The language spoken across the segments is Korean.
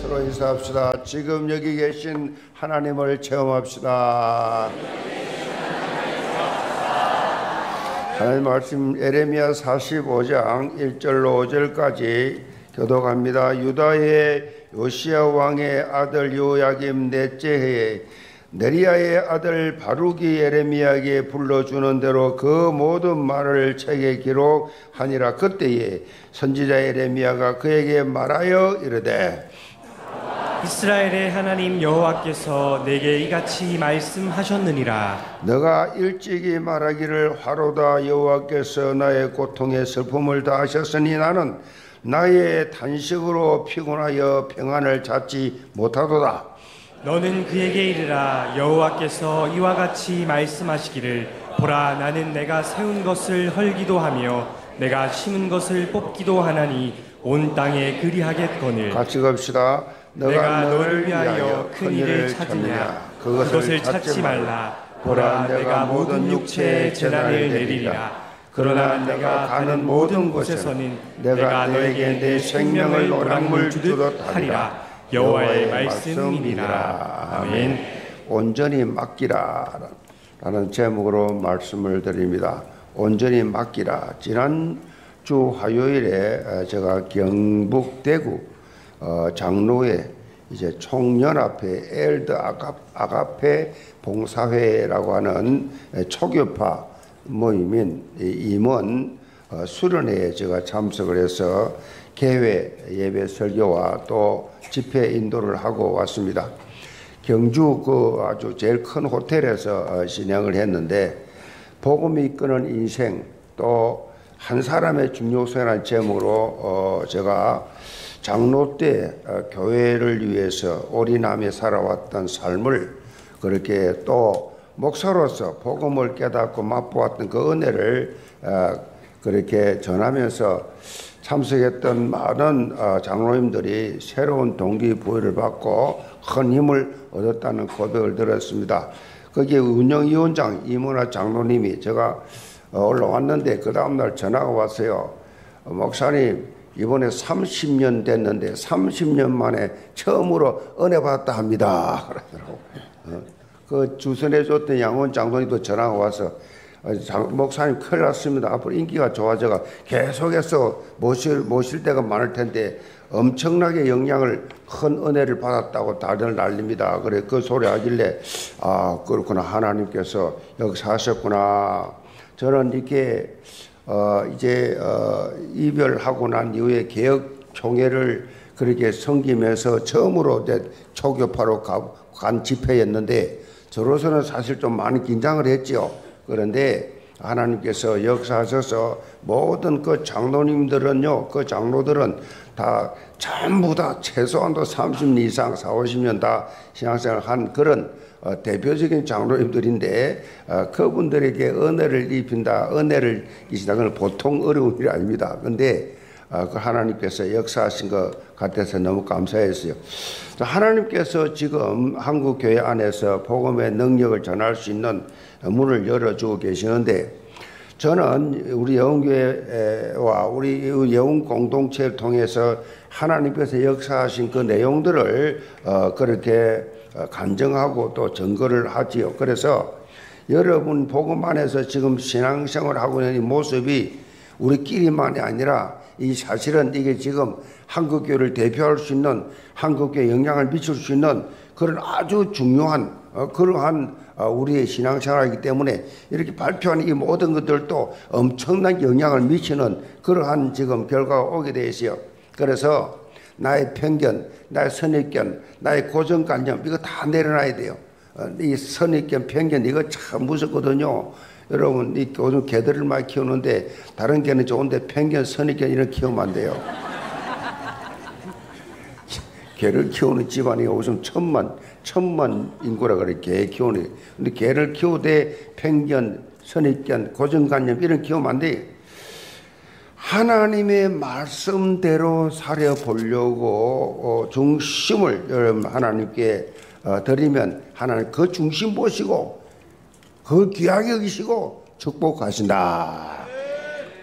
서로 인사합시다. 지금 여기 계신 하나님을 체험합시다. 하나님 말씀 에레미야 45장 1절로 5절까지 교독합니다. 유다의 요시야 왕의 아들 요야김 넷째 해에 네리야의 아들 바룩이 에레미야에게 불러주는 대로 그 모든 말을 책에 기록하니라. 그때에 선지자 에레미야가 그에게 말하여 이르되 이스라엘의 하나님 여호와께서 내게 이같이 말씀하셨느니라. 너가 일찍이 말하기를 화로다. 여호와께서 나의 고통에 슬픔을 다하셨으니 나는 나의 단식으로 피곤하여 평안을 찾지 못하도다. 너는 그에게 이르라. 여호와께서 이와 같이 말씀하시기를 보라, 나는 내가 세운 것을 헐기도 하며 내가 심은 것을 뽑기도 하나니 온 땅에 그리하겠거늘. 같이 갑시다. 내가 너를 위하여 큰 일을 찾으냐 그것을 찾지 말라. 보라, 내가 모든 육체에 재난을 내리리라. 그러나 내가 가는 모든 곳에서는 내가 너에게 내 생명을 노랑물 주듯 하리라. 여호와의 말씀이니라. 아멘. 온전히 맡기라 라는 제목으로 말씀을 드립니다. 온전히 맡기라. 지난주 화요일에 제가 경북 대구 장로회 이제 총연합회 엘드 아가페 봉사회라고 하는 초교파 모임인 임원 수련회에 제가 참석을 해서 개회 예배 설교와 또 집회 인도를 하고 왔습니다. 경주 그 아주 제일 큰 호텔에서 진행을 했는데 복음이 이끄는 인생 또 한 사람의 중요성이라는 제목으로 제가 장로 때 교회를 위해서 올인하며 살아왔던 삶을 그렇게 또 목사로서 복음을 깨닫고 맛보았던 그 은혜를 그렇게 전하면서 참석했던 많은 장로님들이 새로운 동기부여를 받고 큰 힘을 얻었다는 고백을 들었습니다. 거기에 운영위원장 이문화 장로님이 제가 올라왔는데 그 다음날 전화가 왔어요. 목사님, 이번에 30년 됐는데 30년 만에 처음으로 은혜 받았다 합니다. 그러더라고요. 그 주선해 줬던 양원 장로님도 전화가 와서 목사님 큰일 났습니다. 앞으로 인기가 좋아져가 계속해서 모실 때가 많을 텐데 엄청나게 영향을 큰 은혜를 받았다고 다들 난립니다. 그래 그 소리 하길래 아 그렇구나, 하나님께서 역사하셨구나. 저는 이렇게 이제 이별하고 난 이후에 개혁총회를 그렇게 섬기면서 처음으로 초교파로 간 집회였는데 저로서는 사실 좀 많이 긴장을 했죠. 그런데 하나님께서 역사하셔서 모든 그 장로님들은요, 그 장로들은 다 전부 다 최소한도 30년 이상 40, 50년 다 신앙생활 한 그런 대표적인 장로님들인데 그분들에게 은혜를 입힌다, 은혜를 이신다, 그건 보통 어려운 일이 아닙니다. 근데 그 하나님께서 역사하신 것 같아서 너무 감사했어요. 하나님께서 지금 한국 교회 안에서 복음의 능력을 전할 수 있는 문을 열어주고 계시는데 저는 우리 영웅교회와 우리 영웅 공동체를 통해서 하나님께서 역사하신 그 내용들을 그렇게 간증하고 또 증거를 하지요. 그래서 여러분 복음 안에서 지금 신앙생활을 하고 있는 이 모습이 우리끼리만이 아니라 이 사실은 이게 지금 한국교회를 대표할 수 있는, 한국교회에 영향을 미칠 수 있는 그런 아주 중요한 그러한 우리의 신앙생활이기 때문에 이렇게 발표하는 이 모든 것들도 엄청난 영향을 미치는 그러한 지금 결과가 오게 되어 있어요. 그래서 나의 편견, 나의 선입견, 나의 고정관념 이거 다 내려놔야 돼요. 이 선입견, 편견 이거 참 무섭거든요. 여러분 이 요즘 개들을 많이 키우는데 다른 개는 좋은데 편견, 선입견 이런 키우면 안 돼요. 개를 키우는 집안이 요즘 천만 인구라 그래. 개 키우는. 근데 개를 키우되 편견, 선입견, 고정관념 이런 키우면 안 돼. 하나님의 말씀대로 살아보려고 중심을 여러분 하나님께 드리면 하나님 그 중심 보시고 그 귀하게 여기시고 축복하신다.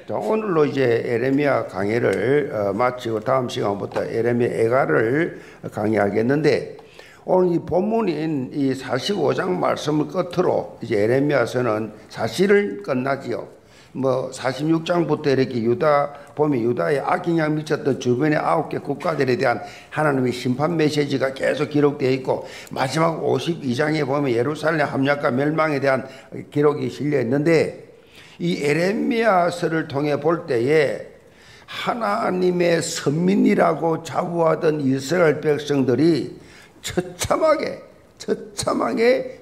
자, 오늘로 이제 에레미야 강의를 마치고 다음 시간부터 에레미야 애가를 강의하겠는데, 오늘 이 본문인 이 45장 말씀을 끝으로 이제 에레미야서는 사실은 끝나지요. 뭐 46장부터 이렇게 보면 유다에 악영향 미쳤던 주변의 9개 국가들에 대한 하나님의 심판 메시지가 계속 기록되어 있고, 마지막 52장에 보면 예루살렘 함락과 멸망에 대한 기록이 실려 있는데, 이 에레미야서를 통해 볼 때에 하나님의 선민이라고 자부하던 이스라엘 백성들이 처참하게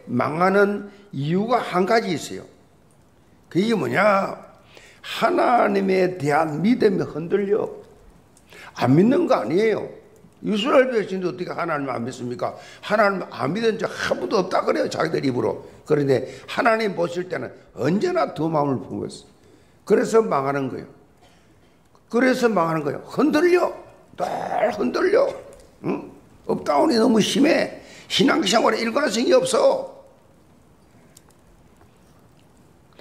망하는 이유가 한 가지 있어요. 그게 뭐냐? 하나님에 대한 믿음이 흔들려. 안 믿는 거 아니에요. 이스라엘 백성도 어떻게 하나님을 안 믿습니까? 하나님을 안 믿은 자 아무도 없다 그래요, 자기들 입으로. 그런데 하나님 보실 때는 언제나 두 마음을 품었어요. 그래서 망하는 거예요. 흔들려. 늘 흔들려. 응? 업다운이 너무 심해. 신앙생활에 일관성이 없어.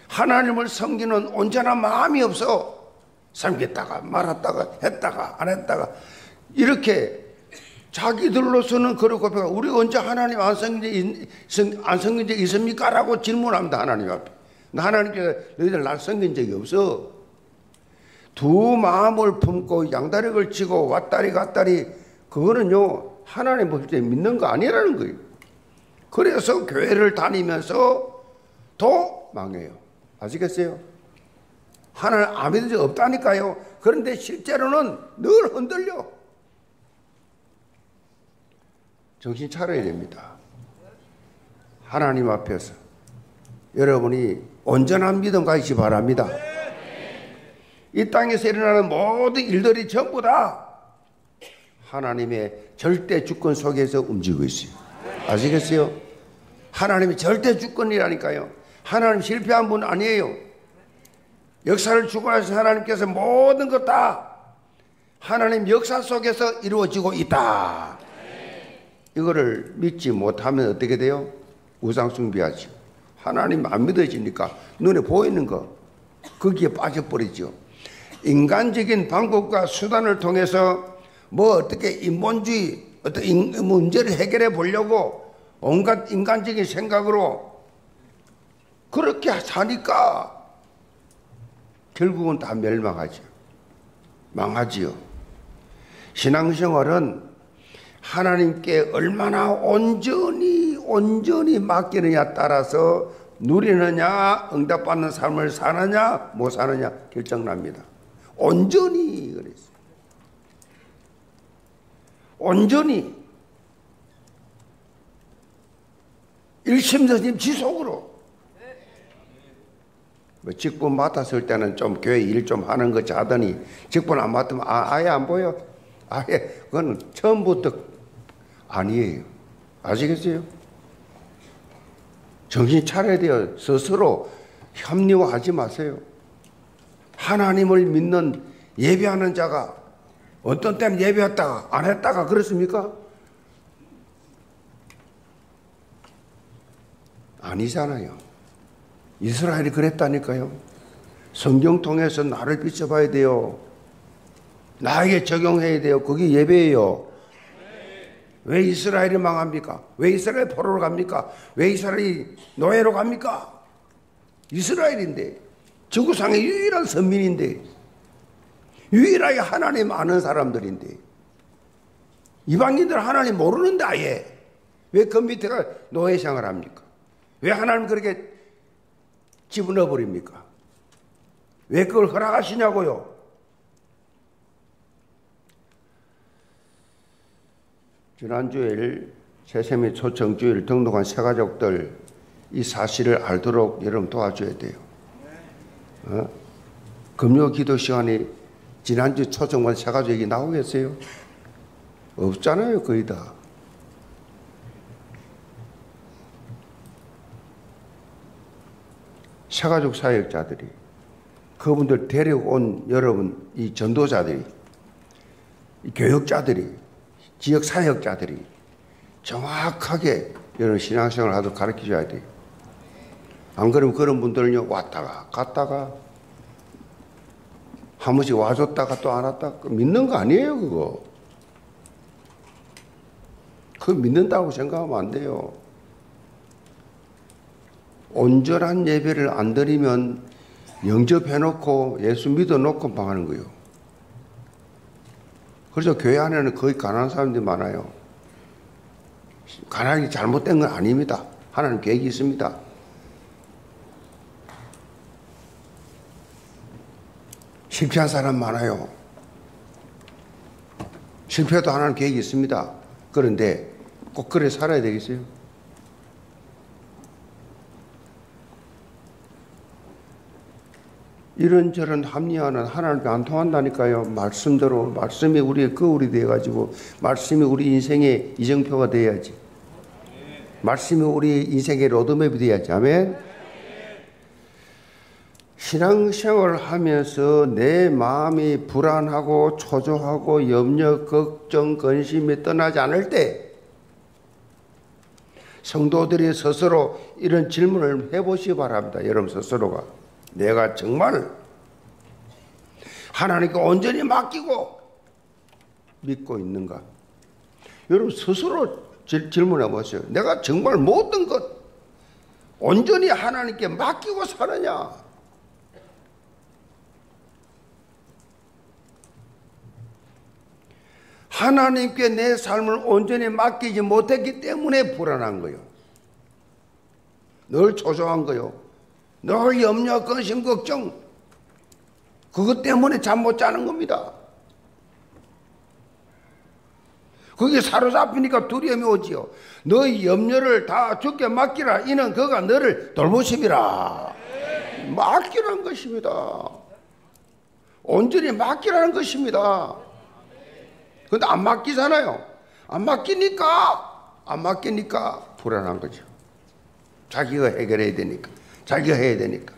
하나님을 섬기는 온전한 마음이 없어. 섬겼다가 말았다가 했다가 안 했다가 이렇게 자기들로서는 그렇고, 우리 언제 하나님 안 섬긴 적 있습니까? 라고 질문합니다. 하나님 앞에. 하나님께서 너희들 날 섬긴 적이 없어. 두 마음을 품고 양다리 걸치고 왔다리 갔다리, 그거는요 하나님 볼 때 믿는 거 아니라는 거예요. 그래서 교회를 다니면서 더 망해요. 아시겠어요? 하나님 안 믿은 적 없다니까요. 그런데 실제로는 늘 흔들려. 정신 차려야 됩니다. 하나님 앞에서 여러분이 온전한 믿음 가지시 바랍니다. 이 땅에서 일어나는 모든 일들이 전부 다 하나님의 절대 주권 속에서 움직이고 있어요. 아시겠어요? 하나님의 절대 주권이라니까요. 하나님 실패한 분 아니에요. 역사를 주관하신 하나님께서 모든 것 다 하나님 역사 속에서 이루어지고 있다. 이거를 믿지 못하면 어떻게 돼요? 우상숭배하죠. 하나님 안 믿어지니까 눈에 보이는 거 거기에 빠져버리죠. 인간적인 방법과 수단을 통해서 뭐 어떻게 인본주의 어떤 문제를 해결해 보려고 온갖 인간적인 생각으로 그렇게 사니까 결국은 다 멸망하죠. 망하지요. 신앙생활은 하나님께 얼마나 온전히 맡기느냐 따라서 누리느냐, 응답받는 삶을 사느냐 못 사느냐 결정납니다. 온전히 그랬어요. 온전히 일심전심 지속으로. 뭐 직분 맡았을 때는 좀 교회 일 좀 하는 거 자더니 직분 안 맡으면 아예 안 보여. 아예 그건 처음부터 아니에요. 아시겠어요? 정신 차려야 돼요. 스스로 합리화하지 마세요. 하나님을 믿는 예배하는 자가 어떤 때는 예배했다가 안 했다가 그렇습니까? 아니잖아요. 이스라엘이 그랬다니까요. 성경 통해서 나를 비춰봐야 돼요. 나에게 적용해야 돼요. 그게 예배예요. 왜 이스라엘이 망합니까? 왜 이스라엘 포로로 갑니까? 왜 이스라엘이 노예로 갑니까? 이스라엘인데, 지구상의 유일한 선민인데, 유일하게 하나님 아는 사람들인데, 이방인들 하나님 모르는데 아예 왜 그 밑에가 노예 생활을 합니까? 왜 하나님 그렇게 집어넣어 버립니까? 왜 그걸 허락하시냐고요? 지난주일 세세미 초청주일 등록한 새가족들 이 사실을 알도록 여러분 도와줘야 돼요. 금요 기도 시간에 지난주 초청반 새가족이 나오겠어요? 없잖아요, 거의 다. 새가족 사역자들이, 그분들 데려온 여러분, 이 전도자들이, 이 교육자들이, 지역 사역자들이 정확하게 여러분 신앙생활을 하도록 가르쳐 줘야 돼요. 안 그러면 그런 분들은요, 왔다가 갔다가 한 번씩 와줬다가 또 안 왔다가 믿는 거 아니에요, 그거. 그거 믿는다고 생각하면 안 돼요. 온전한 예배를 안 드리면 영접해놓고 예수 믿어놓고 망하는 거예요. 그래서 교회 안에는 거의 가난한 사람들이 많아요. 가난이 잘못된 건 아닙니다. 하나님 계획이 있습니다. 실패한 사람 많아요. 실패도 하나님 계획이 있습니다. 그런데 꼭 그래 살아야 되겠어요? 이런저런 합리화는 하나님께 안 통한다니까요. 말씀대로, 말씀이 우리의 거울이 되어가지고, 말씀이 우리 인생의 이정표가 돼야지. 말씀이 우리 인생의 로드맵이 돼야지. 아멘? 신앙생활을 하면서 내 마음이 불안하고 초조하고 염려, 걱정, 근심이 떠나지 않을 때, 성도들이 스스로 이런 질문을 해보시기 바랍니다. 여러분 스스로가. 내가 정말 하나님께 온전히 맡기고 믿고 있는가? 여러분 스스로 질문해 보세요. 내가 정말 모든 것 온전히 하나님께 맡기고 사느냐? 하나님께 내 삶을 온전히 맡기지 못했기 때문에 불안한 거예요. 늘 초조한 거예요. 늘 염려, 근심, 걱정. 그것 때문에 잠 못 자는 겁니다. 거기에 사로잡히니까 두려움이 오지요. 너의 염려를 다 주께 맡기라. 이는 그가 너를 돌보심이라. 맡기라는 것입니다. 온전히 맡기라는 것입니다. 근데 안 맡기잖아요. 안 맡기니까 불안한 거죠. 자기가 해결해야 되니까. 자기가 해야 되니까.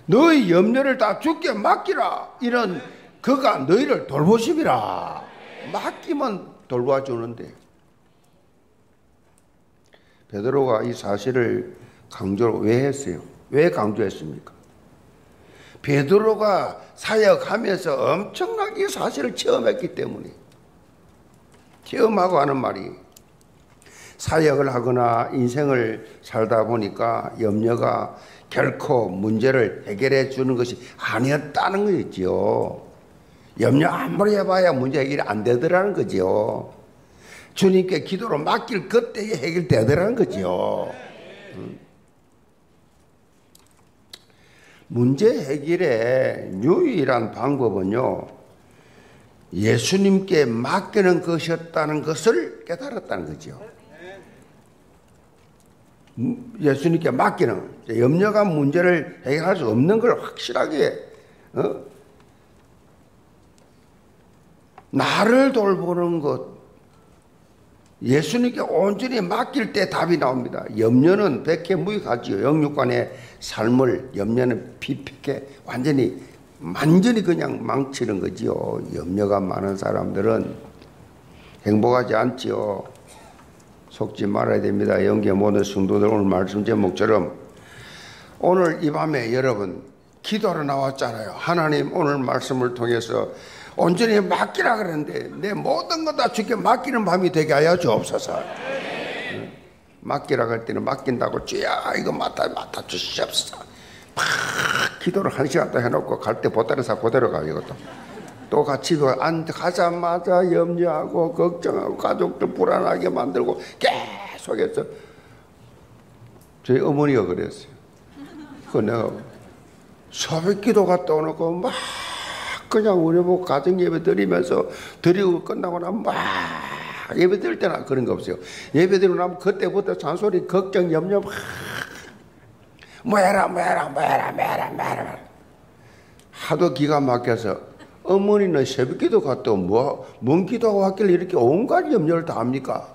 너의 염려를 다 주께 맡기라. 이런 그가 너희를 돌보심이라. 맡기면 돌봐주는데. 베드로가 이 사실을 강조를 왜 했어요? 왜 강조했습니까? 베드로가 사역하면서 엄청나게 사실을 체험했기 때문에. 체험하고 하는 말이 사역을 하거나 인생을 살다 보니까 염려가 결코 문제를 해결해 주는 것이 아니었다는 거였죠. 염려 아무리 해봐야 문제 해결이 안 되더라는 거죠. 주님께 기도로 맡길 그때에 해결되더라는 거죠. 문제 해결의 유일한 방법은요, 예수님께 맡기는 것이었다는 것을 깨달았다는 거죠. 예수님께 맡기는, 염려가 문제를 해결할 수 없는 걸 확실하게 나를 돌보는 것, 예수님께 온전히 맡길 때 답이 나옵니다. 염려는 백해무익하지요. 영육간의 삶을 염려는 피폐게 완전히 그냥 망치는 거지요. 염려가 많은 사람들은 행복하지 않지요. 속지 말아야 됩니다. 영계 모든 성도들, 오늘 말씀 제목처럼 오늘 이 밤에 여러분 기도로 나왔잖아요. 하나님 오늘 말씀을 통해서 온전히 맡기라 그랬는데 내 모든 것 다 주께 맡기는 밤이 되게 하여 주옵소서. 맡기라 할 때는 맡긴다고 주야 이거 맡아 주시옵소서. 막 기도를 1시간 또 해놓고 갈 때 보따리 사고 그대로 가요. 이것도 또 같이 가자마자 염려하고 걱정하고 가족들 불안하게 만들고 계속해서 저희 어머니가 그랬어요. 그 내가 새벽기도 갔다 오놓고 막 그냥 우리 보고 가정 예배 드리면서 드리고 끝나고 나면 막 예배 드릴 때는 그런 거 없어요. 예배 드리고 나면 그때부터 잔소리 걱정 염려 막 뭐해라 하도 기가 막혀서 어머니는 새벽기도 갔다 뭔 기도하고 왔길래 이렇게 온갖 염려를 다 합니까?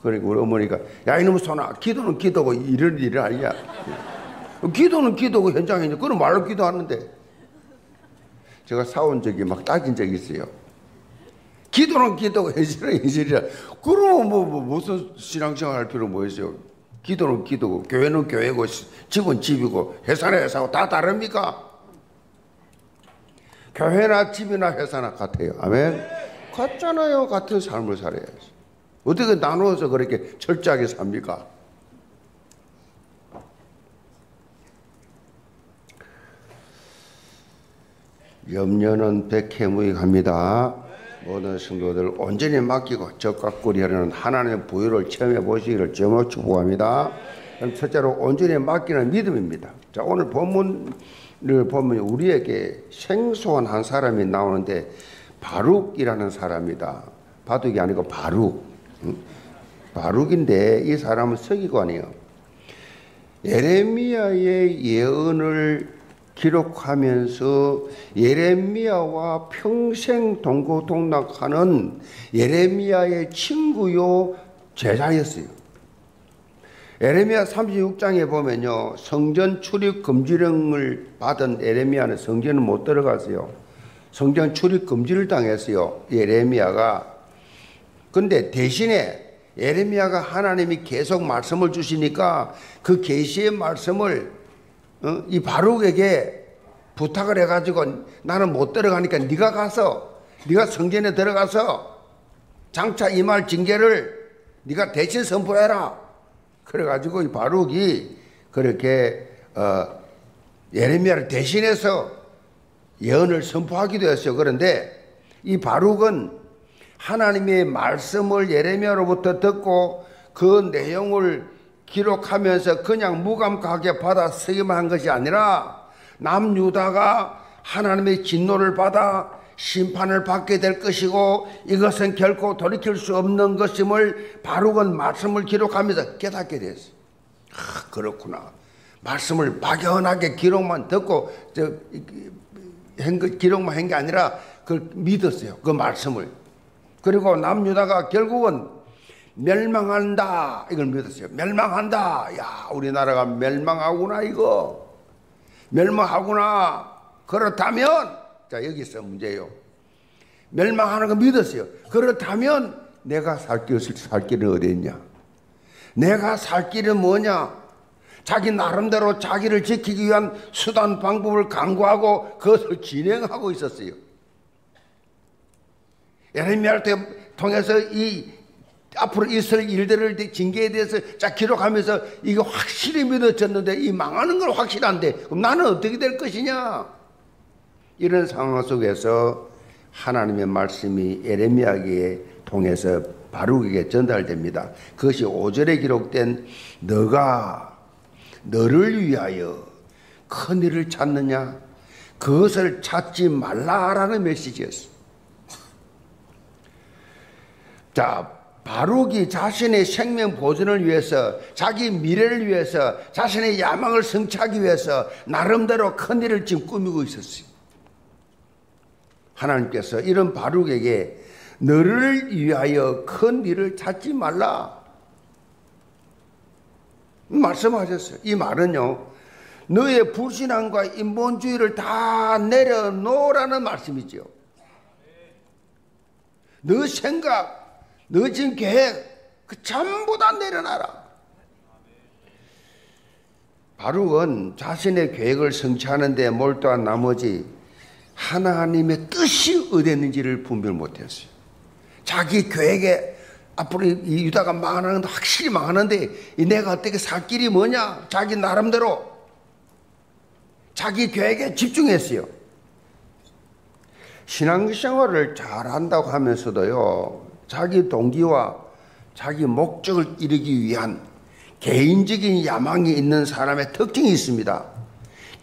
그러니까 우리 어머니가 야 이놈의 손아 기도는 기도고 이런 일이 아니야. 기도는 기도고 현장에 있는 그런 말로 기도하는데 제가 사온 적이 막 따진 적이 있어요. 기도는 기도고 현실은 현실이라. 그러면 무슨 신앙생활 할 필요 뭐 있어요? 기도는 기도고 교회는 교회고 집은 집이고 회사는 회사고 다 다릅니까? 교회나 집이나 회사나 같아요. 아멘. 같잖아요. 같은 삶을 살아야지. 어떻게 나누어서 그렇게 철저하게 삽니까? 염려는 백해무익합니다. 모든 성도들 온전히 맡기고 적각구리하는 하나님의 부유를 체험해 보시기를 제목 축복합니다. 그럼 첫째로 온전히 맡기는 믿음입니다. 자, 오늘 본문을 보면 우리에게 생소한 한 사람이 나오는데 바룩이라는 사람이다. 바둑이 아니고 바룩. 바룩인데 이 사람은 서기관이에요. 예레미야의 예언을 기록하면서 예레미야와 평생 동고동락하는 예레미야의 친구요 제자였어요. 예레미야 36장에 보면요, 성전 출입 금지령을 받은 예레미야는 성전은 못 들어갔어요. 성전 출입 금지를 당했어요, 예레미야가. 근데 대신에 예레미야가 하나님이 계속 말씀을 주시니까 그 계시의 말씀을 이 바룩에게 부탁을 해가지고 나는 못 들어가니까 네가 가서, 네가 성전에 들어가서 장차 임할 징계를 네가 대신 선포해라. 그래가지고 이 바룩이 그렇게 예레미야를 대신해서 예언을 선포하기도 했어요. 그런데 이 바룩은 하나님의 말씀을 예레미야로부터 듣고 그 내용을 기록하면서 그냥 무감각하게 받아 쓰기만 한 것이 아니라 남유다가 하나님의 진노를 받아 심판을 받게 될 것이고 이것은 결코 돌이킬 수 없는 것임을 바룩은 말씀을 기록하면서 깨닫게 됐어요. 아, 그렇구나. 말씀을 막연하게 기록만 듣고 기록만 한 게 아니라 그걸 믿었어요. 그 말씀을. 그리고 남유다가 결국은 멸망한다 이걸 믿었어요. 멸망한다. 야, 우리나라가 멸망하구나. 이거 멸망하구나. 그렇다면, 자, 여기서 문제예요. 멸망하는 거 믿었어요. 그렇다면 내가 살 길은 어디 있냐? 내가 살 길은 뭐냐? 자기 나름대로 자기를 지키기 위한 수단 방법을 강구하고 그것을 진행하고 있었어요. 예레미야를 통해서 이 앞으로 있을 일들을 징계에 대해서 자 기록하면서 이거 확실히 믿어졌는데 이 망하는 건 확실한데 그럼 나는 어떻게 될 것이냐? 이런 상황 속에서 하나님의 말씀이 예레미야에게 통해서 바룩에게 전달됩니다. 그것이 5절에 기록된 너가 너를 위하여 큰일을 찾느냐? 그것을 찾지 말라라는 메시지였어요. 자, 바룩이 자신의 생명 보존을 위해서, 자기 미래를 위해서, 자신의 야망을 성취하기 위해서 나름대로 큰 일을 지금 꾸미고 있었어요. 하나님께서 이런 바룩에게 너를 위하여 큰 일을 찾지 말라 말씀하셨어요. 이 말은요, 너의 불신앙과 인본주의를 다 내려놓으라는 말씀이죠. 너 생각, 너 지금 계획 그 전부 다 내려놔라. 바룩은 자신의 계획을 성취하는 데 몰두한 나머지 하나님의 뜻이 어디였는지를 분별 못했어요. 자기 계획에 앞으로 이 유다가 망하는 건 확실히 망하는데 내가 어떻게 살 길이 뭐냐? 자기 나름대로 자기 계획에 집중했어요. 신앙생활을 잘한다고 하면서도요, 자기 동기와 자기 목적을 이루기 위한 개인적인 야망이 있는 사람의 특징이 있습니다.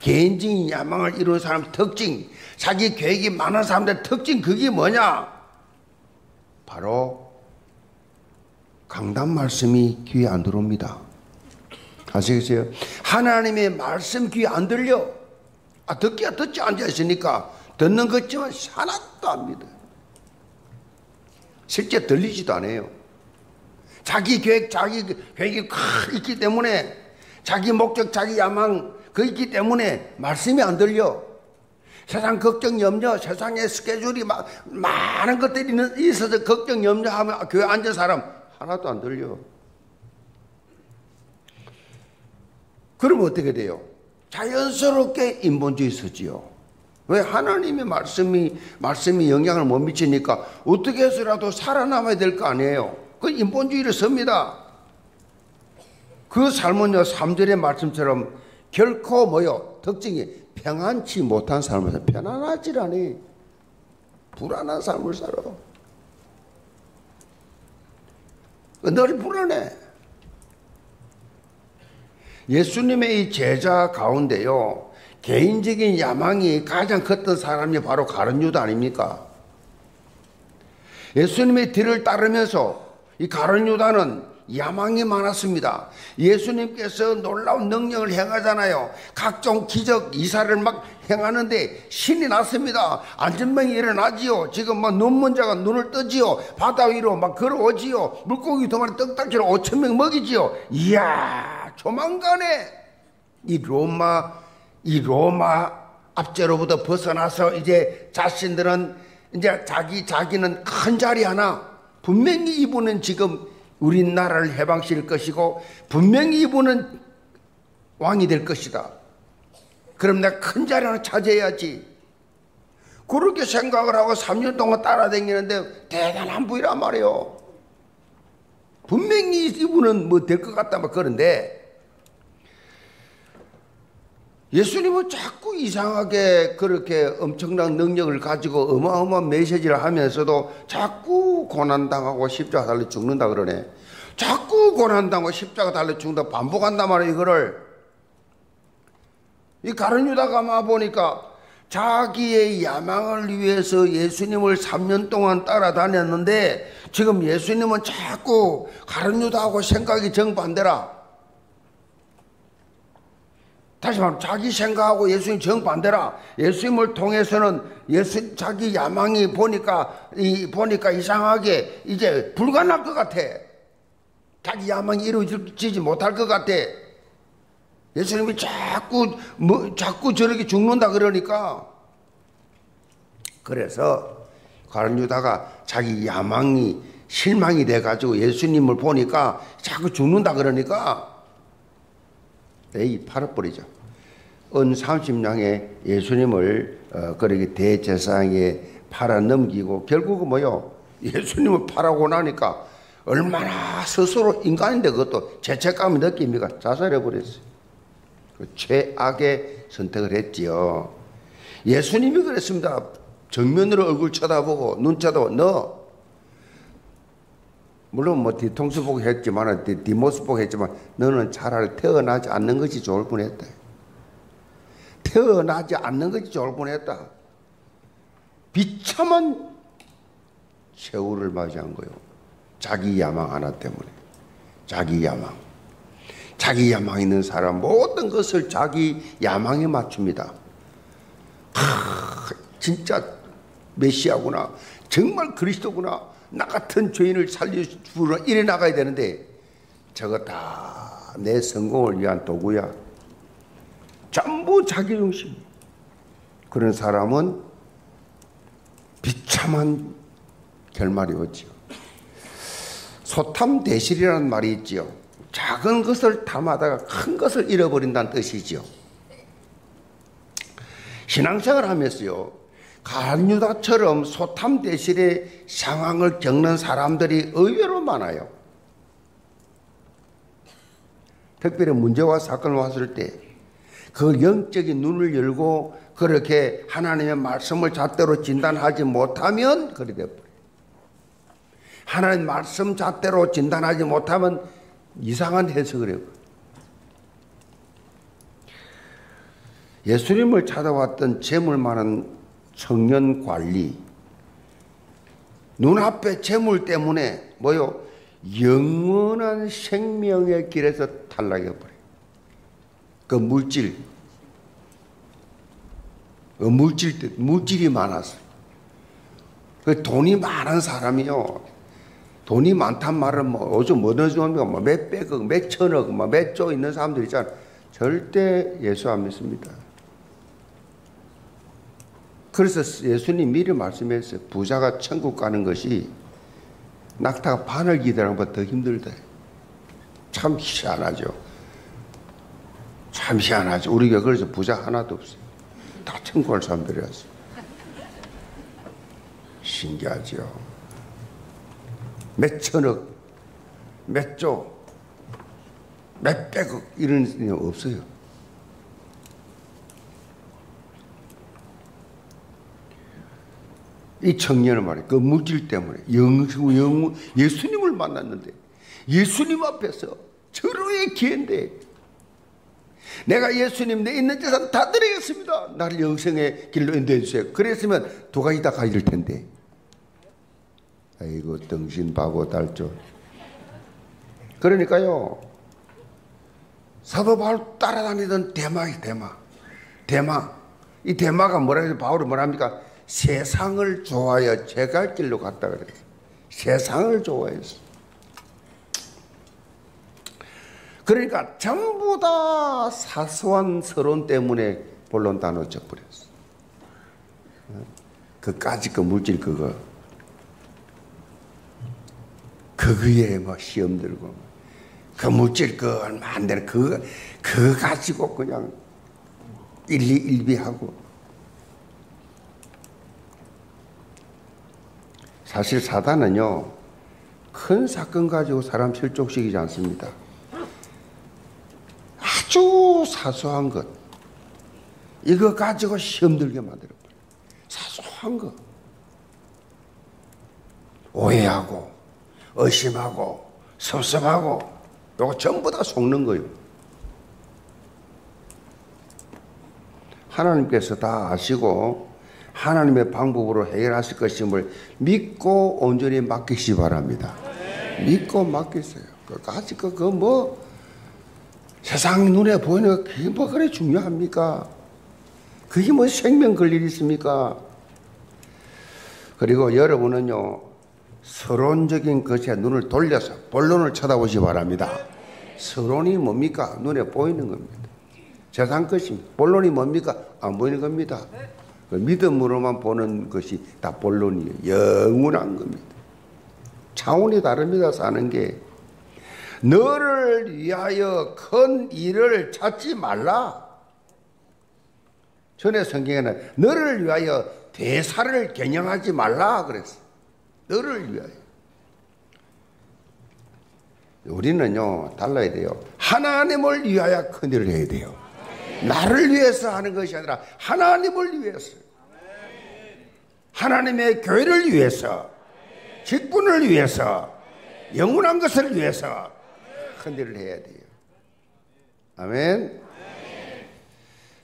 개인적인 야망을 이루는 사람의 특징, 자기 계획이 많은 사람들의 특징, 그게 뭐냐? 바로 강단 말씀이 귀에 안 들어옵니다. 아시겠어요? 하나님의 말씀 귀에 안 들려. 듣기야 듣지 앉아있으니까 듣는 것지만 하나도 안 믿어요. 실제 들리지도 않아요. 자기 계획, 자기 계획이 있기 때문에, 자기 목적, 자기 야망 그 있기 때문에 말씀이 안 들려. 세상 걱정, 염려, 세상에 스케줄이 많은 것들이 있어서 걱정, 염려하면 교회 앉은 사람 하나도 안 들려. 그럼 어떻게 돼요? 자연스럽게 인본주의 서지요. 왜? 하나님의 말씀이 영향을 못 미치니까 어떻게 해서라도 살아남아야 될 거 아니에요. 그 인본주의를 씁니다. 그 삶은요, 3절의 말씀처럼 결코 뭐요? 특징이 평안치 못한 삶을 살아. 편안하지 않니? 불안한 삶을 살아. 늘 불안해. 예수님의 이 제자 가운데요, 개인적인 야망이 가장 컸던 사람이 바로 가룟 유다 아닙니까? 예수님의 뒤를 따르면서 이 가룟 유다는 야망이 많았습니다. 예수님께서 놀라운 능력을 행하잖아요. 각종 기적, 이사를 막 행하는데 신이 났습니다. 안전병이 일어나지요. 지금 막 눈먼 자가 눈을 뜨지요. 바다 위로 막 걸어오지요. 물고기 두 마리 떡딱지로 5,000명 먹이지요. 이야, 조만간에 이 로마 압제로부터 벗어나서 이제 자신들은 이제 자기는 큰 자리 하나, 분명히 이분은 지금 우리나라를 해방시킬 것이고 분명히 이분은 왕이 될 것이다. 그럼 내가 큰 자리 하나 차지해야지. 그렇게 생각을 하고 3년 동안 따라다니는데 대단한 분이란 말이에요. 분명히 이분은 뭐 될 것 같다 막 그런데 예수님은 자꾸 이상하게 그렇게 엄청난 능력을 가지고 어마어마한 메시지를 하면서도 자꾸 고난당하고 십자가 달려 죽는다 그러네. 자꾸 고난당하고 십자가 달려 죽는다 반복한단 말이에요. 이거를 이 가룟 유다가 막 보니까 자기의 야망을 위해서 예수님을 3년 동안 따라다녔는데 지금 예수님은 자꾸 가룟 유다하고 생각이 정반대라. 다시 말하면 자기 생각하고 예수님 정반대라. 예수님을 통해서는 자기 야망이 보니까 이상하게 이제 불가능할 것 같아. 자기 야망이 이루어지지 못할 것 같아. 예수님이 자꾸 저렇게 죽는다 그러니까. 그래서 가룟 유다가 자기 야망이 실망이 돼가지고 예수님을 보니까 자꾸 죽는다 그러니까 에이 팔아버리죠. 은 30냥에 예수님을 그렇게 대제사장에 팔아 넘기고 결국은 뭐요? 예수님을 팔아고 나니까 얼마나 스스로 인간인데 그것도 죄책감을 느낍니까? 자살해버렸어요. 최악의 선택을 했지요. 예수님이 그랬습니다. 정면으로 얼굴 쳐다보고 눈 쳐다보고 너 물론 뭐 뒤통수 보고 했지만 뒷모습 보고 했지만 너는 차라리 태어나지 않는 것이 좋을 뻔했다. 태어나지 않는 것이 좋을 뻔했다. 비참한 최후를 맞이한 거예요. 자기 야망 하나 때문에. 자기 야망 있는 사람 모든 것을 자기 야망에 맞춥니다. 진짜 메시아구나. 정말 그리스도구나. 나 같은 죄인을 살려주러 이래 나가야 되는데 저거 다 내 성공을 위한 도구야. 전부 자기중심. 그런 사람은 비참한 결말이 오지요. 소탐대실이라는 말이 있지요. 작은 것을 탐하다가 큰 것을 잃어버린다는 뜻이지요. 신앙생활 하면서요, 가룟 유다처럼 소탐대실의 상황을 겪는 사람들이 의외로 많아요. 특별히 문제와 사건을 왔을 때 그 영적인 눈을 열고 그렇게 하나님의 말씀을 잣대로 진단하지 못하면 그리 돼버려요. 하나님 말씀 잣대로 진단하지 못하면 이상한 해석을 해요. 예수님을 찾아왔던 재물 많은 청년 관리, 눈앞에 재물 때문에 뭐요? 영원한 생명의 길에서 탈락해버려요. 그 물질이 많았어요. 그 돈이 많은 사람이요. 돈이 많단 말은 뭐 요즘 어느 정도입니까? 뭐 몇백억, 몇천억, 뭐 몇 조 있는 사람들 있잖아요. 절대 예수 안 믿습니다. 그래서 예수님 미리 말씀했어요. 부자가 천국 가는 것이 낙타가 바늘 기대는 것보다 더 힘들다. 참 희한하죠. 참 희한하죠. 우리 교회 그래서 부자 하나도 없어요. 다 천국할 사람들이었어. 신기하죠. 몇 천억, 몇 조, 몇 백억 이런 일이 없어요. 이 청년은 말이에요. 그 물질 때문에 예수님을 만났는데 예수님 앞에서 절호의 기회인데 내가 예수님 내 있는 재산 다 드리겠습니다. 나를 영생의 길로 인도해 주세요. 그랬으면 두 가지 다 가질 텐데. 아이고 등신 바보 달조. 그러니까요. 사도 바울 따라다니던 대마. 이 대마가 뭐라 해서 바울은 뭐라 합니까? 세상을 좋아하여 제 갈 길로 갔다 그랬어요. 세상을 좋아해서. 그러니까 전부 다 사소한 서론 때문에 본론 다 놓쳐버렸어. 그까짓 그 물질 그거에 뭐 시험 들고 그 물질 그 얼마 안 되는 그거 가지고 그냥 일비하고. 사실 사단은요 큰 사건 가지고 사람 실족시키지 않습니다. 아주 사소한 것 이거 가지고 시험 들게 만들어버려요. 사소한 것 오해하고 의심하고 섭섭하고 이거 전부 다 속는 거예요. 하나님께서 다 아시고 하나님의 방법으로 해결하실 것임을 믿고 온전히 맡기시 바랍니다. 믿고 맡기세요. 그까짓 세상 눈에 보이는 그게 뭐 그래 중요합니까? 그게 뭐 생명 걸 일이 있습니까? 그리고 여러분은요 서론적인 것에 눈을 돌려서 본론을 쳐다보시 바랍니다. 서론이 뭡니까? 눈에 보이는 겁니다. 세상 것입니다. 본론이 뭡니까? 안 보이는 겁니다. 믿음으로만 보는 것이 다 본론이에요. 영원한 겁니다. 차원이 다릅니다. 사는 게. 너를 위하여 큰 일을 찾지 말라. 전에 성경에는 너를 위하여 대사를 겨냥하지 말라 그랬어. 너를 위하여. 우리는요 달라야 돼요. 하나님을 위하여 큰 일을 해야 돼요. 나를 위해서 하는 것이 아니라 하나님을 위해서, 하나님의 교회를 위해서, 직분을 위해서, 영원한 것을 위해서 큰 일을 해야 돼요. 아멘.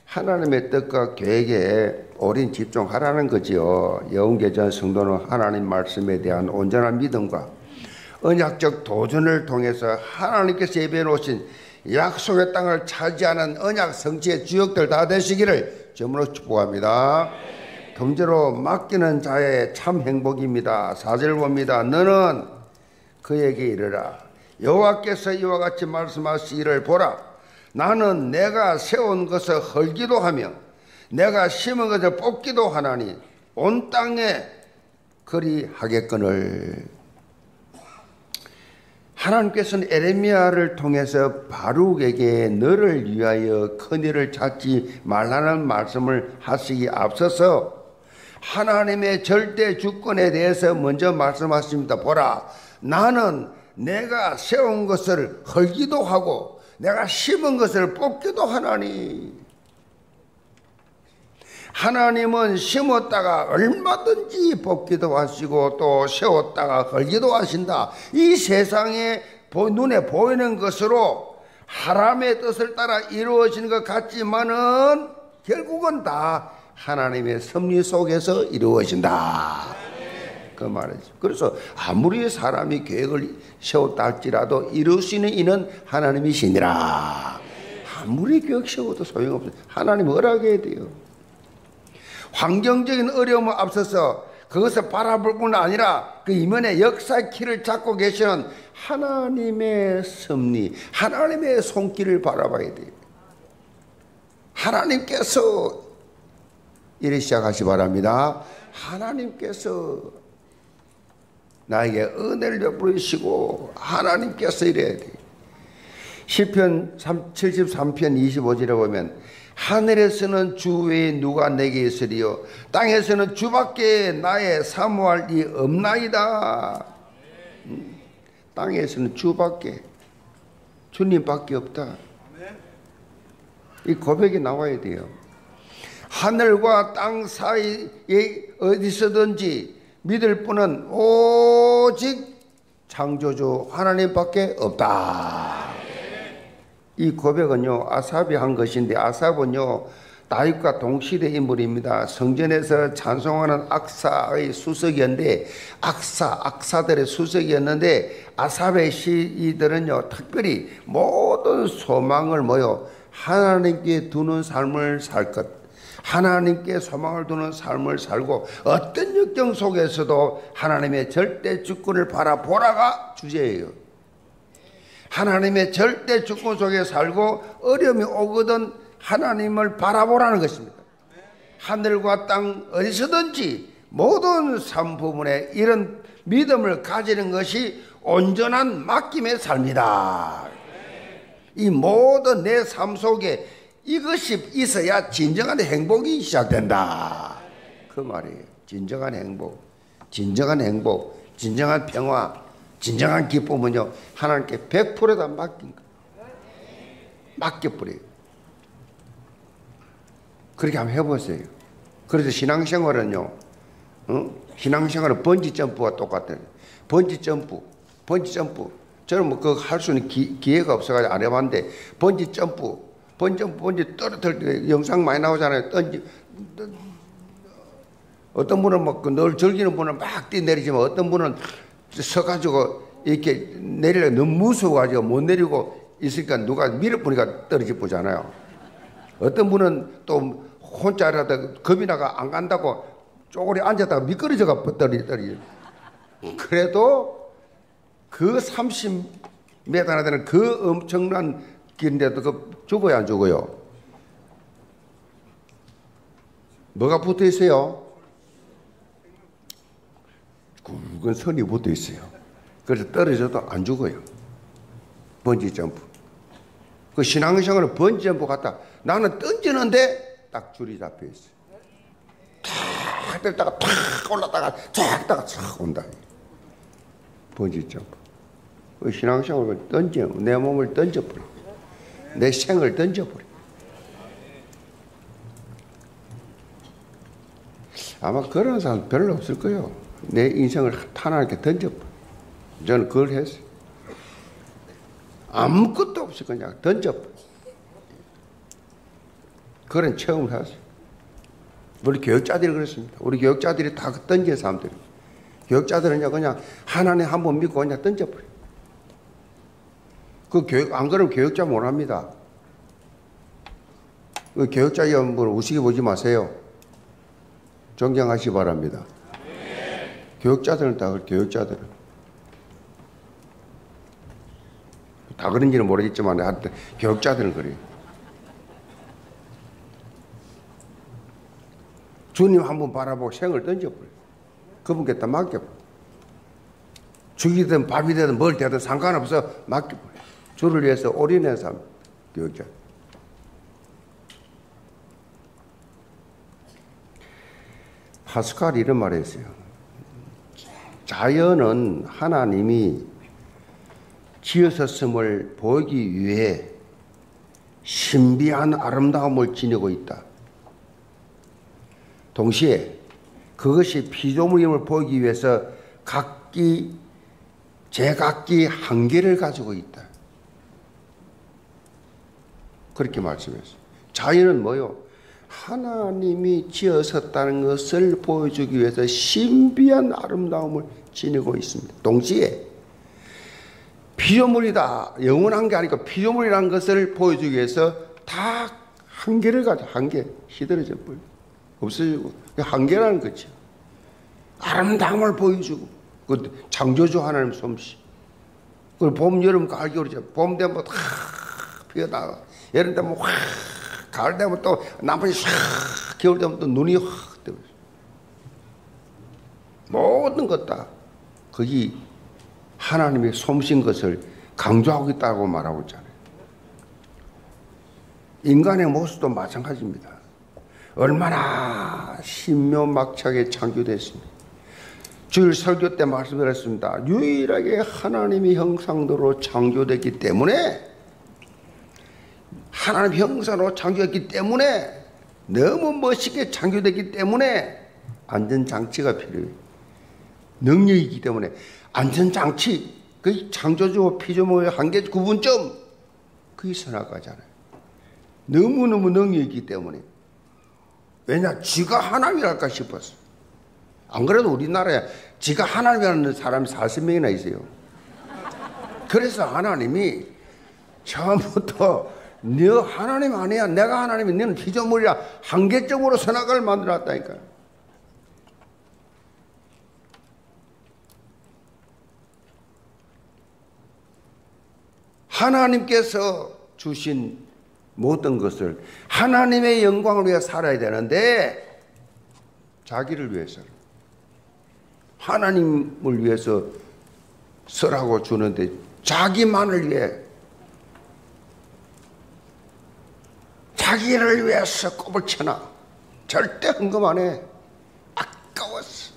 하나님의 뜻과 계획에 오랜 집중하라는 거지요. 영계전 성도는 하나님 말씀에 대한 온전한 믿음과 언약적 도전을 통해서 하나님께서 예비해 놓으신 약속의 땅을 차지하는 언약 성취의 주역들 다 되시기를 주님으로 축복합니다. 금제로 맡기는 자의 참 행복입니다. 4절 봅니다. 너는 그에게 이르라. 여호와께서 이와 같이 말씀하시기를 보라. 나는 내가 세운 것을 헐기도 하며 내가 심은 것을 뽑기도 하나니 온 땅에 그리하겠거늘. 하나님께서는 에레미야를 통해서 바룩에게 너를 위하여 큰일을 찾지 말라는 말씀을 하시기 앞서서 하나님의 절대 주권에 대해서 먼저 말씀하십니다. 보라, 나는 내가 세운 것을 헐기도 하고 내가 심은 것을 뽑기도 하나니. 하나님은 심었다가 얼마든지 뽑기도 하시고 또 세웠다가 헐기도 하신다. 이 세상에 눈에 보이는 것으로 하나님의 뜻을 따라 이루어지는 것 같지만은 결국은 다 하나님의 섭리 속에서 이루어진다. 그 말이죠. 그래서 아무리 사람이 계획을 세웠다 할지라도 이룰 수 있는 이는 하나님이시니라. 아무리 계획 세워도 소용없어요. 하나님 허락해야 돼요. 환경적인 어려움을 앞서서 그것을 바라볼 뿐 아니라 그 이면에 역사의 키를 잡고 계시는 하나님의 섭리, 하나님의 손길을 바라봐야 돼요. 하나님께서 이래 시작하시 바랍니다. 하나님께서 나에게 은혜를 베푸시고 하나님께서 이래야 돼요. 시편 73편 25절에 보면 하늘에서는 주 외에 누가 내게 있으리요 땅에서는 주밖에 나의 사모할 이 없나이다. 땅에서는 주밖에, 주님밖에 없다. 이 고백이 나와야 돼요. 하늘과 땅 사이에 어디서든지 믿을 분은 오직 창조주 하나님밖에 없다. 이 고백은요 아삽이 한 것인데, 아삽은요 다윗과 동시대 인물입니다. 성전에서 찬송하는 악사의 수석이었는데, 악사들의 수석이었는데, 아삽의 시들은요 특별히 모든 소망을 하나님께 두는 삶을 살 것, 하나님께 소망을 두는 삶을 살고 어떤 역경 속에서도 하나님의 절대 주권을 바라보라가 주제예요. 하나님의 절대 주권 속에 살고 어려움이 오거든 하나님을 바라보라는 것입니다. 하늘과 땅 어디서든지 모든 삶 부분에 이런 믿음을 가지는 것이 온전한 맡김의 삶이다. 이 모든 내 삶 속에 이것이 있어야 진정한 행복이 시작된다. 그 말이에요. 진정한 행복, 진정한 평화, 진정한 기쁨은요 하나님께 100%다 맡긴 거. 맡겨버려요. 그렇게 한번 해보세요. 그래서 신앙생활은요, 신앙생활은 번지점프와 똑같아요. 번지점프. 저는 뭐 그거 할 수 있는 기회가 없어가지고 안 해봤는데, 번지 떨어뜨릴 때 영상 많이 나오잖아요. 어떤 분은 늘 즐기는 분은 막 뛰내리지만, 어떤 분은 서가지고 이렇게 내리려 너무 무서워가지고 못 내리고 있으니까 누가 밀어보니까 떨어져 보잖아요. 어떤 분은 또 혼자라도 겁이 나가 안 간다고 쪼그리 앉았다가 미끄러져가 떨어져. 그래도 그 30m나 되는 그 엄청난 길인데도 그 죽어요, 안 죽어요? 뭐가 붙어 있어요? 굵은 선이 붙어 있어요. 그래서 떨어져도 안 죽어요. 번지 점프. 그 신앙생활은 번지 점프 같다. 나는 던지는데 딱 줄이 잡혀 있어요. 탁 들다가 탁 올랐다가 탁 다가 탁 온다. 번지 점프. 그 신앙생활을 던져, 내 몸을 던져버려. 내 생을 던져버려. 아마 그런 사람 별로 없을 거예요. 내 인생을 하나님께 던져버려. 저는 그걸 했어요. 아무것도 없이 그냥 던져버려. 그런 체험을 했어요. 우리 교육자들이 그랬습니다. 우리 교육자들이 다 던진 사람들이. 교육자들은요 그냥 하나님 한 번 믿고 그냥 던져버려. 그 교육, 안 그러면 교육자 못 합니다. 그 교육자 여러분 우습게 보지 마세요. 존경하시기 바랍니다. 교육자들은 다 교육자들은 다 그런지는 모르겠지만 하여튼 교육자들은 그래요. 주님 한번 바라보고 생을 던져버려요. 그분께 다 맡겨버려요. 죽이든 밥이 되든 뭘 되든 상관없어 맡겨버려요. 주를 위해서 올인한 사람, 교육자. 파스칼이 이런 말을 했어요. 자연은 하나님이 지으셨음을 보이기 위해 신비한 아름다움을 지니고 있다. 동시에 그것이 피조물임을 보이기 위해서 제각기 한계를 가지고 있다. 그렇게 말씀했어요. 자연은 뭐요? 하나님이 지으셨다는 것을 보여주기 위해서 신비한 아름다움을 지니고 있습니다. 동시에 피조물이다, 영원한 게 아니고 피조물이라는 것을 보여주기 위해서 다 한계를 가지고, 한계, 시들어져 버려. 없어지고, 한계라는 거죠. 아름다움을 보여주고, 그 창조주 하나님 솜씨. 그 봄, 여름, 가을, 겨울이죠. 봄 되면 다 피어나가. 여름 되면 확, 가을 되면 또 나뭇잎이 확, 겨울 되면 또 눈이 확 뜨고. 모든 것 다 거기 하나님의 솜씨인 것을 강조하고 있다고 말하고 있잖아요. 인간의 모습도 마찬가지입니다. 얼마나 신묘막창하게 창조됐습니다. 주일 설교 때 말씀드렸습니다. 유일하게 하나님의 형상대로 창조됐기 때문에, 하나님 형상으로 창조했기 때문에, 너무 멋있게 창조됐기 때문에 안전장치가 필요해요. 능력이 있기 때문에 안전장치, 그 창조주와 피조물의 한계 구분점, 그게 선악과잖아요. 너무너무 능력이 있기 때문에. 왜냐? 지가 하나님이랄까 싶었어. 안 그래도 우리나라에 지가 하나님이라는 사람이 40명이나 있어요. 그래서 하나님이 처음부터 너 하나님 아니야, 내가 하나님이, 너는 피조물이야, 한계적으로 선악을 만들었다니까요. 하나님께서 주신 모든 것을 하나님의 영광을 위해 살아야 되는데, 자기를 위해서, 하나님을 위해서 쓰라고 주는데 자기만을 위해, 자기를 위해서 꼽을 쳐나 절대 헌금 안 해. 아까웠어.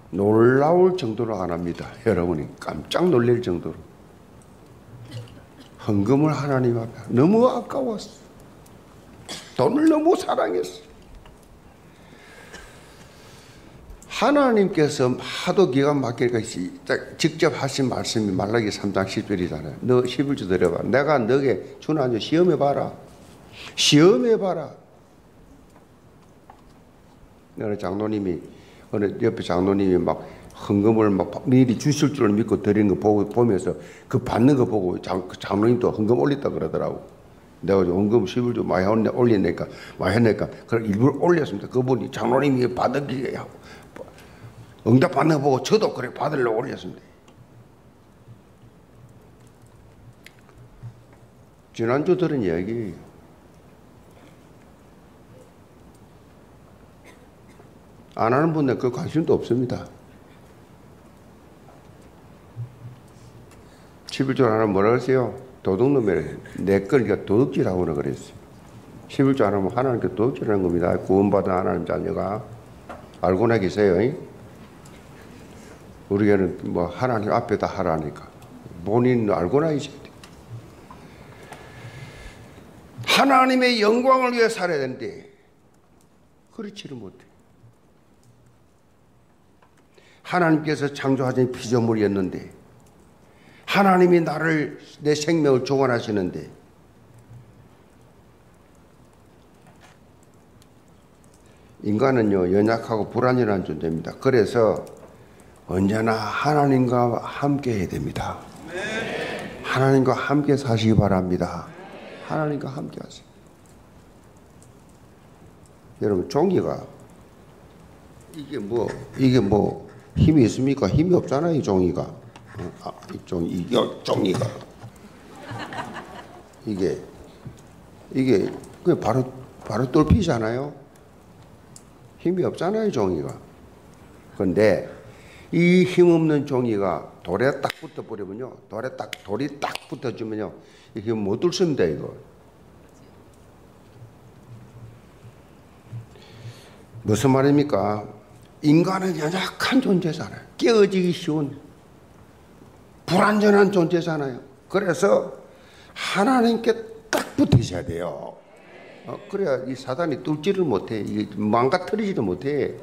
놀라울 정도로 안 합니다. 여러분이 깜짝 놀랄 정도로. 헌금을 하나님 앞에 너무 아까웠어. 돈을 너무 사랑했어. 하나님께서 하도 기가 막히니까 직접 하신 말씀이 말라기 3장 10절이잖아요. 너 11주 드려봐. 내가 너에게 주나니 시험해봐라. 시험해봐라. 어느 장로님이, 어느 옆에 장로님이 막 헌금을 막 미리 주실 줄 믿고 드리는 거 보면서 그 받는 거 보고 장로님도 헌금 올렸다 그러더라고. 내가 헌금 11주 많이 올리니까, 많이 했으니까, 그걸 일부러 올렸습니다. 그분이 장로님이 받기, 응답 받는 거 보고 저도 그래 받으려고 올렸습니다. 지난주 들은 이야기, 안 하는 분들 그 관심도 없습니다. 11조 하나는 뭐라 그랬어요? 도둑놈이래. 내 거니까 도둑질하고는 그랬어요. 11조 하나면 하나님께 도둑질하는 겁니다. 구원받은 하나님 자녀가. 알고나 계세요. 우리에는 뭐 하나님 앞에다 하라니까. 본인 알고나 있어야 돼. 하나님의 영광을 위해 살아야 되는데 그렇지를 못해. 하나님께서 창조하신 피조물이었는데, 하나님이 나를, 내 생명을 주관하시는데, 인간은요 연약하고 불완전한 존재입니다. 그래서 언제나 하나님과 함께 해야 됩니다. 하나님과 함께 사시기 바랍니다. 하나님과 함께 하세요. 여러분, 종이가 이게 뭐 힘이 있습니까? 힘이 없잖아요, 이 종이가. 종이가 이게 그 바로 뚫히잖아요. 힘이 없잖아요, 종이가. 그런데 이 힘없는 종이가 돌에 딱 붙어버리면요, 돌이 딱 붙어주면요, 이게 못 뚫습니다, 이거. 무슨 말입니까? 인간은 연약한 존재잖아요. 깨어지기 쉬운 불완전한 존재잖아요. 그래서 하나님께 딱 붙으셔야 돼요. 그래야 이 사단이 뚫지를 못해. 이게 망가뜨리지를 못해.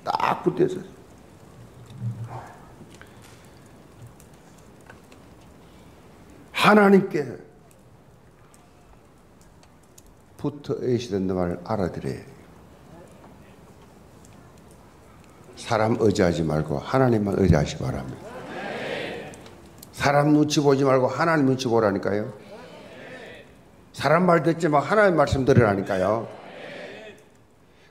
딱 붙어서. 하나님께 붙어 계시다는 말을 알아들어야 해요. 사람 의지하지 말고 하나님만 의지하시기 바랍니다. 사람 눈치 보지 말고 하나님 눈치 보라니까요. 사람 말 듣지 말고 하나님 말씀 들으라니까요.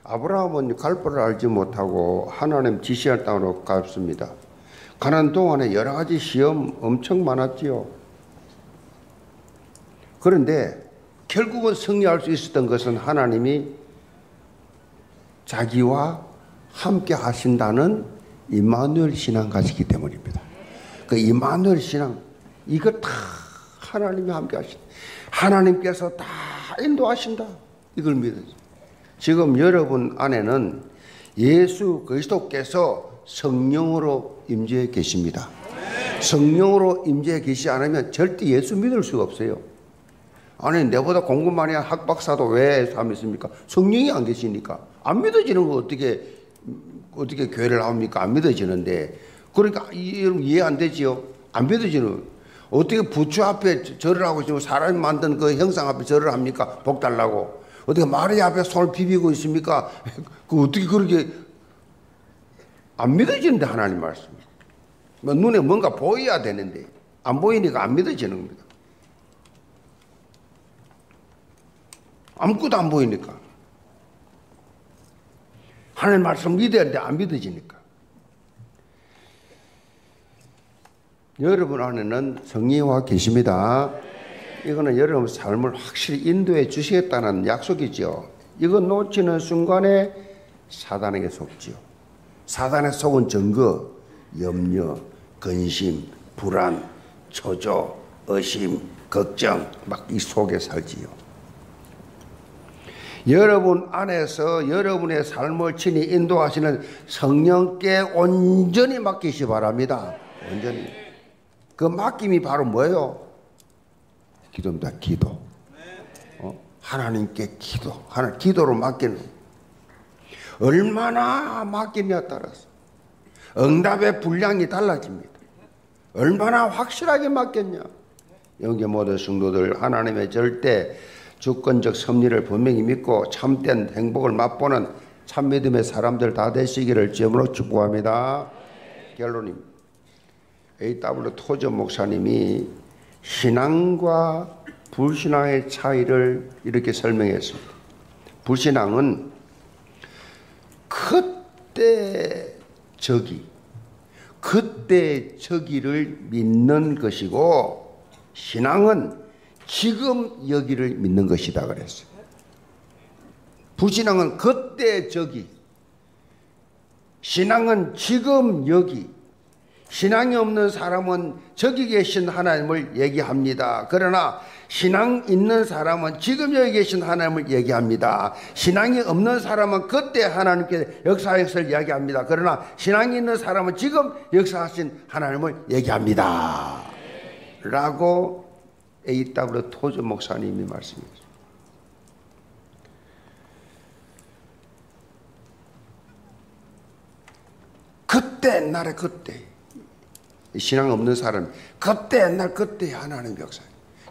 아브라함은 갈 바를 알지 못하고 하나님 지시할 땅으로 갔습니다. 가는 동안에 여러 가지 시험 엄청 많았지요. 그런데 결국은 승리할 수 있었던 것은 하나님이 자기와 함께 하신다는 임마누엘 신앙 가지기 때문입니다. 그 임마누엘 신앙, 이거 다 하나님이 함께 하신다. 하나님께서 다 인도하신다. 이걸 믿어요. 지금 여러분 안에는 예수 그리스도께서 성령으로 임재해 계십니다. 성령으로 임재해 계시지 않으면 절대 예수 믿을 수가 없어요. 아니, 내보다 공부 많이 한 학박사도 왜 예수 안 믿습니까? 성령이 안 계시니까. 안 믿어지는 거 어떻게 교회를 나옵니까? 안 믿어지는데. 그러니까 여러분 이해 안 되지요? 안 믿어지는. 어떻게 부처 앞에 절을 하고 지금 사람이 만든 그 형상 앞에 절을 합니까? 복 달라고. 어떻게 마리아 앞에 손을 비비고 있습니까? 그 어떻게 그렇게 안 믿어지는데 하나님 말씀. 눈에 뭔가 보여야 되는데 안 보이니까 안 믿어지는 겁니다. 아무것도 안 보이니까. 하나님 말씀 믿어야 되는데 안 믿어지니까. 여러분 안에는 성령이 계십니다. 이거는 여러분 삶을 확실히 인도해 주시겠다는 약속이죠. 이거 놓치는 순간에 사단에게 속지요. 사단에 속은 증거, 염려, 근심, 불안, 초조, 의심, 걱정 막 이 속에 살지요. 여러분 안에서 여러분의 삶을 친히 인도하시는 성령께 온전히 맡기시 바랍니다. 온전히. 그 맡김이 바로 뭐예요? 기도입니다. 기도. 하나님께 기도. 기도로 맡기는. 얼마나 맡기냐에 따라서 응답의 분량이 달라집니다. 얼마나 확실하게 맡겼냐. 여기 모든 성도들 하나님의 절대 주권적 섭리를 분명히 믿고 참된 행복을 맛보는 참믿음의 사람들 다 되시기를 주님으로 축복합니다. 결론입니다. A.W. 토저 목사님이 신앙과 불신앙의 차이를 이렇게 설명했습니다. 불신앙은 그때 저기를 믿는 것이고, 신앙은 지금 여기를 믿는 것이다 그랬어요. 불신앙은 그때 저기, 신앙은 지금 여기. 신앙이 없는 사람은 저기 계신 하나님을 얘기합니다. 그러나 신앙 있는 사람은 지금 여기 계신 하나님을 얘기합니다. 신앙이 없는 사람은 그때 하나님께 역사하셨을 이야기합니다. 그러나 신앙이 있는 사람은 지금 역사하신 하나님을 얘기합니다. 라고 A.W. 토저 목사님이 말씀하셨습니다. 그때 옛날에 그때 신앙 없는 사람 그때 옛날 그때 하나님 역사,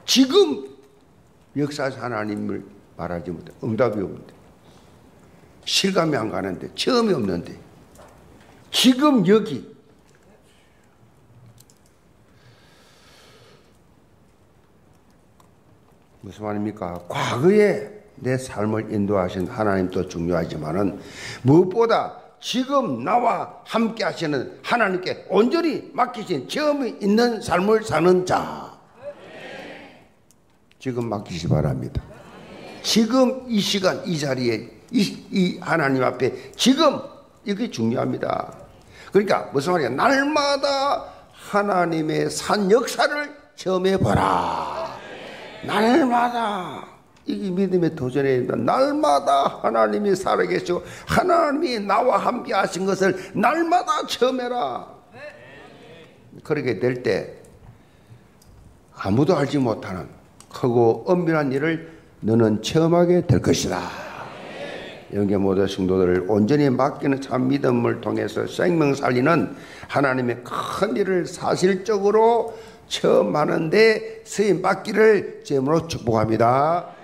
지금 역사에서 하나님을 말하지 못해. 응답이 없는데, 실감이 안 가는데, 체험이 없는데, 지금 여기. 무슨 말입니까? 과거에 내 삶을 인도하신 하나님도 중요하지만은 무엇보다 지금 나와 함께 하시는 하나님께 온전히 맡기신 체험이 있는 삶을 사는 자, 지금 맡기시 바랍니다. 지금 이 시간 이 자리에 이 하나님 앞에 지금 이게 중요합니다. 그러니까 무슨 말이야? 날마다 하나님의 산 역사를 체험해 보라. 날마다 이 믿음의 도전에 날마다 하나님이 살아계시고 하나님이 나와 함께 하신 것을 날마다 체험해라. 그렇게 될 때 아무도 알지 못하는 크고 엄밀한 일을 너는 체험하게 될 것이다. 영계 모든 성도들을 온전히 맡기는 참 믿음을 통해서 생명 살리는 하나님의 큰 일을 사실적으로 체험하는데 쓰임 받기를 제물로 축복합니다.